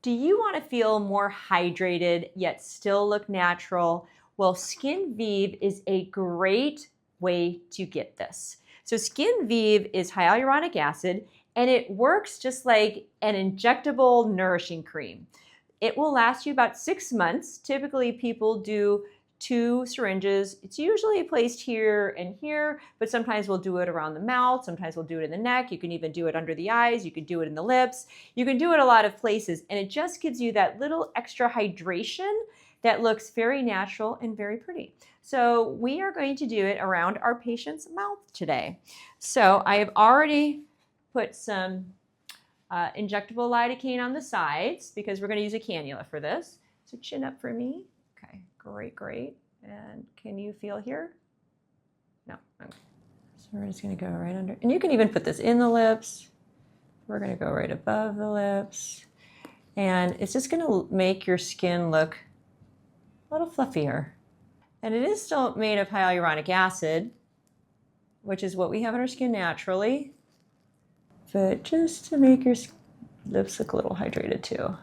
Do you want to feel more hydrated yet still look natural? Well, Skinvive is a great way to get this. So Skinvive is hyaluronic acid and it works just like an injectable nourishing cream. It will last you about 6 months. Typically people do 2 syringes. It's usually placed here and here, but sometimes we'll do it around the mouth. Sometimes we'll do it in the neck. You can even do it under the eyes. You can do it in the lips. You can do it a lot of places. And it just gives you that little extra hydration that looks very natural and very pretty. So we are going to do it around our patient's mouth today. So I have already put some injectable lidocaine on the sides because we're going to use a cannula for this. So chin up for me. Okay, great, great. And can you feel here? No. Okay. So we're just going to go right under. And you can even put this in the lips. We're going to go right above the lips. And it's just going to make your skin look a little fluffier. And it is still made of hyaluronic acid, which is what we have in our skin naturally. But just to make your lips look a little hydrated too.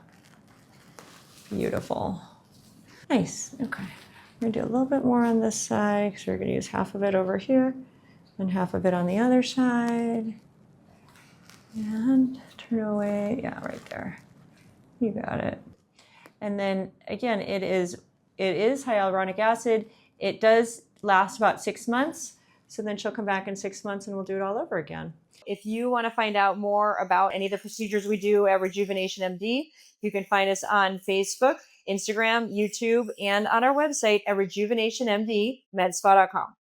Beautiful. Nice. Okay. We're going to do a little bit more on this side because we're going to use half of it over here and half of it on the other side. And turn away. Yeah, right there. You got it. And then again, it is hyaluronic acid. It does last about 6 months. So then she'll come back in 6 months and we'll do it all over again. If you want to find out more about any of the procedures we do at Rejuvenation MD, you can find us on Facebook, Instagram, YouTube, and on our website at rejuvenationmdmedspa.com.